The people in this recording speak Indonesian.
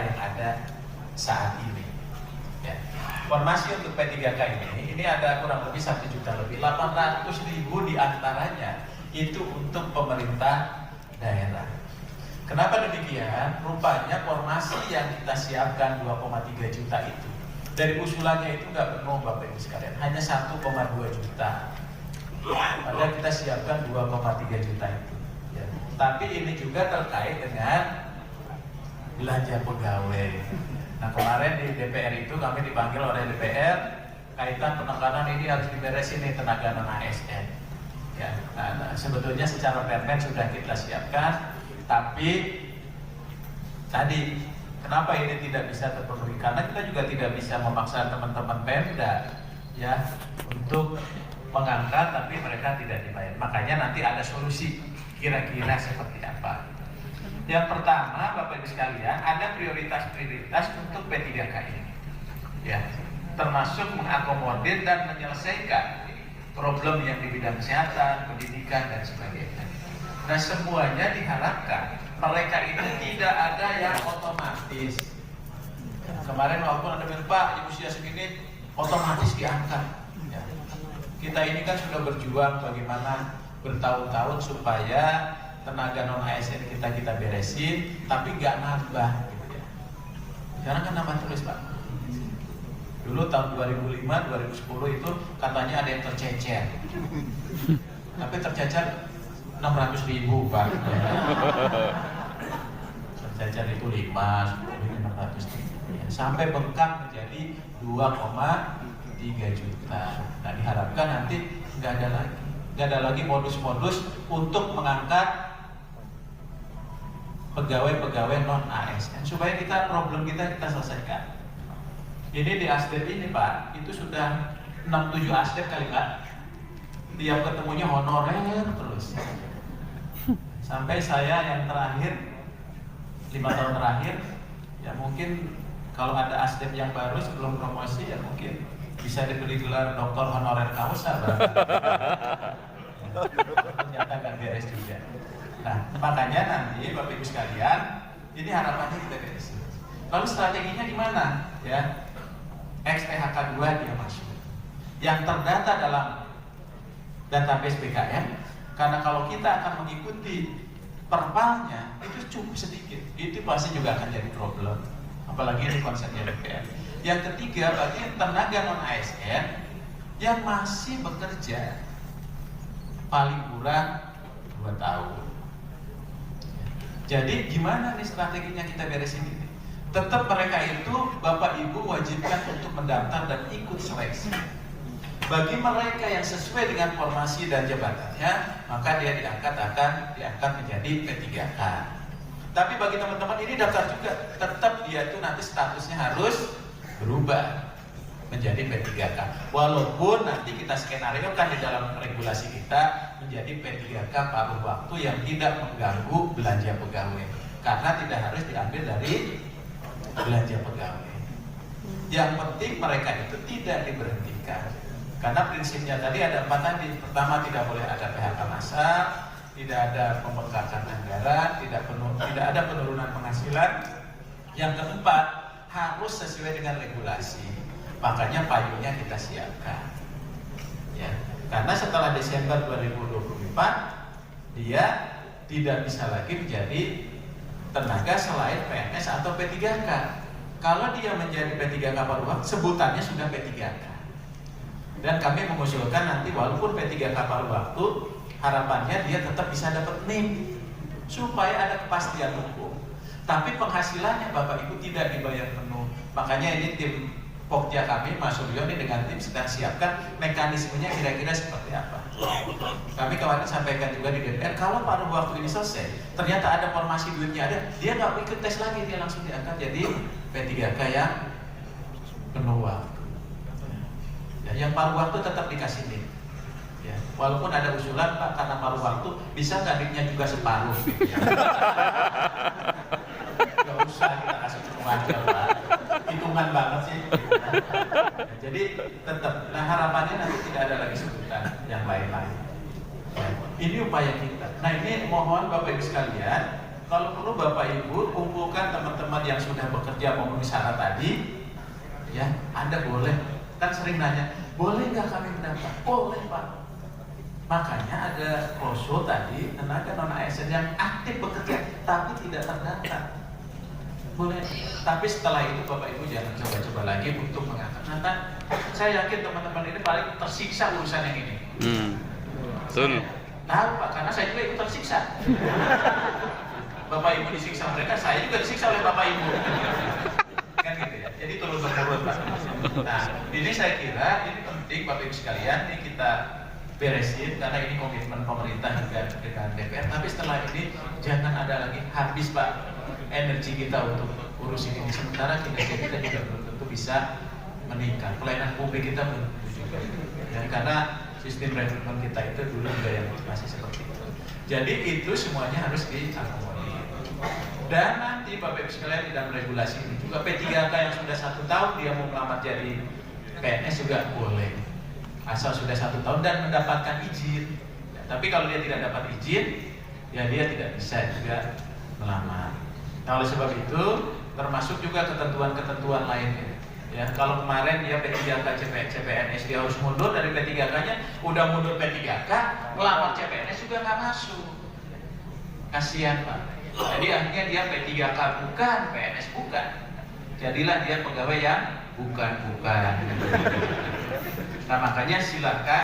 yang ada saat ini. Ya. Formasi untuk P3K ini ada kurang lebih 1 juta lebih, 800.000 diantaranya itu untuk pemerintah daerah. Kenapa demikian? Rupanya formasi yang kita siapkan 2,3 juta itu dari usulannya itu nggak penuh Bapak Ibu sekalian, hanya 1,2 juta. Padahal kita siapkan 2,3 juta itu. Ya. Tapi ini juga terkait dengan belanja pegawai. Nah kemarin di DPR itu kami dipanggil oleh DPR kaitan penekanan ini harus diberesin nih tenaga non ASN. Ya, nah, sebetulnya secara permen sudah kita siapkan, tapi tadi kenapa ini tidak bisa terpenuhi? Karena kita juga tidak bisa memaksa teman-teman Pemda ya untuk mengangkat, tapi mereka tidak dibayar. Makanya nanti ada solusi kira-kira seperti apa. Yang pertama, Bapak Ibu sekalian, ada prioritas-prioritas untuk P3K ini, ya, termasuk mengakomodir dan menyelesaikan problem yang di bidang kesehatan, pendidikan dan sebagainya. Nah semuanya diharapkan mereka itu tidak ada yang otomatis. Kemarin walaupun ada bilang, Pak, di usia segini otomatis diangkat. Ya. Kita ini kan sudah berjuang bagaimana bertahun-tahun supaya tenaga non ASN kita beresin, tapi nggak nambah. Gitu ya. Sekarang kan nambah terus Pak. Dulu tahun 2005, 2010 itu katanya ada yang tercecer, tapi tercecer 600.000 Pak. Tercecer itu 5, 10, 600.000 sampai bengkak menjadi 2,3 juta. Nah diharapkan nanti nggak ada lagi modus-modus untuk mengangkat pegawai-pegawai non ASN supaya problem kita selesaikan. Ini di ASDEP ini Pak, itu sudah 6-7 ASDEP kali Pak. Tiap ketemunya honorer terus. Sampai saya yang terakhir 5 tahun terakhir, ya mungkin kalau ada ASDEP yang baru sebelum promosi ya mungkin bisa diberi gelar doktor honorer kausa. Ternyata nggak beres juga. Nah makanya nanti Bapak Ibu sekalian, ini harapannya kita beresin. Lalu strateginya gimana? Ya, ex-PHK 2 dia masuk, yang terdata dalam database BKN, karena kalau kita akan mengikuti perpalnya itu cukup sedikit, itu pasti juga akan jadi problem, apalagi ini konsepnya DPR. Yang ketiga, bagi tenaga non ASN yang masih bekerja paling kurang 2 tahun. Jadi gimana nih strateginya kita beresin ini? Tetap mereka itu Bapak Ibu wajibkan untuk mendaftar dan ikut seleksi. Bagi mereka yang sesuai dengan formasi dan jabatannya, maka dia akan diangkat menjadi P3K. Tapi bagi teman-teman ini daftar juga, tetap dia itu nanti statusnya harus berubah menjadi P3K. Walaupun nanti kita skenario kan di dalam regulasi kita menjadi P3K paruh waktu yang tidak mengganggu belanja pegawai, karena tidak harus diambil dari belanja pegawai. Yang penting mereka itu tidak diberhentikan, karena prinsipnya tadi ada 4 tadi. Pertama, tidak boleh ada PHK massal, tidak ada pembengkakan anggaran, tidak ada penurunan penghasilan. Yang keempat, harus sesuai dengan regulasi. Makanya payungnya kita siapkan. Ya, karena setelah Desember 2024 dia tidak bisa lagi menjadi tenaga selain PNS atau P3K. Kalau dia menjadi P3K paruh waktu, sebutannya sudah P3K. Dan kami mengusulkan nanti walaupun P3K paruh waktu, harapannya dia tetap bisa dapat NIM supaya ada kepastian hukum. Tapi penghasilannya Bapak Ibu tidak dibayar penuh. Makanya ini tim Pokja kami, Mas Suryo ini dengan tim sedang siapkan mekanismenya kira-kira seperti apa. Kami kemarin sampaikan juga di DPR, kalau paruh waktu ini selesai, ternyata ada formasi duitnya ada, dia nggak ikut tes lagi, dia langsung diangkat jadi P3K yang penuh waktu. Ya, yang paruh waktu tetap dikasih NIM. Ya, walaupun ada usulan Pak, karena paruh waktu bisa nggak NIM-nya juga separuh. Gitu ya. Gak usah kita kasih aja Pak. Hitungan banget sih. Nah, jadi tetap, nah harapannya nanti tidak ada lagi sebutan yang lain-lain. Ya, ini upaya kita. Nah ini mohon Bapak Ibu sekalian, Kalau perlu Bapak Ibu kumpulkan teman-teman yang sudah bekerja memenuhi syarat tadi, ya, Anda boleh. Kan sering nanya, boleh nggak kami mendaftar? Boleh Pak. Makanya ada klausul tadi, tenaga non ASN yang aktif bekerja tapi tidak terdaftar. Boleh. Tapi setelah itu Bapak Ibu jangan coba-coba lagi untuk mengatakan. Nah, saya yakin teman-teman ini paling tersiksa urusan yang ini. Betul. Tahu Pak, karena saya juga ikut tersiksa. Bapak Ibu disiksa mereka, saya juga disiksa oleh Bapak Ibu. Kan gitu ya. Jadi turun menurun Pak. Nah, ini saya kira ini penting Bapak Ibu sekalian, ini kita beresin karena ini komitmen pemerintah juga dengan DPR. Tapi setelah ini jangan ada lagi habis Pak energi kita untuk urusin ini. Sementara kinerja kita juga belum tentu bisa meningkat. Pelayanan publik kita belum tentu juga. Ya, karena sistem rekrutmen kita itu dulu juga yang masih seperti itu. Jadi itu semuanya harus diakomodir. Dan nanti Bapak Ibu sekalian di dalam regulasi ini juga P3K yang sudah 1 tahun dia mau melamar jadi PNS juga boleh, asal sudah 1 tahun dan mendapatkan izin. Ya, tapi kalau dia tidak dapat izin, ya dia tidak bisa juga melamar. Nah, oleh sebab itu termasuk juga ketentuan-ketentuan lainnya. Ya, kalau kemarin dia P3K CPNS dia harus mundur dari P3K-nya, udah mundur P3K, melamar CPNS juga nggak masuk. Kasihan Pak. Jadi akhirnya dia P3K bukan, PNS bukan. Jadilah dia pegawai yang bukan. Nah makanya silakan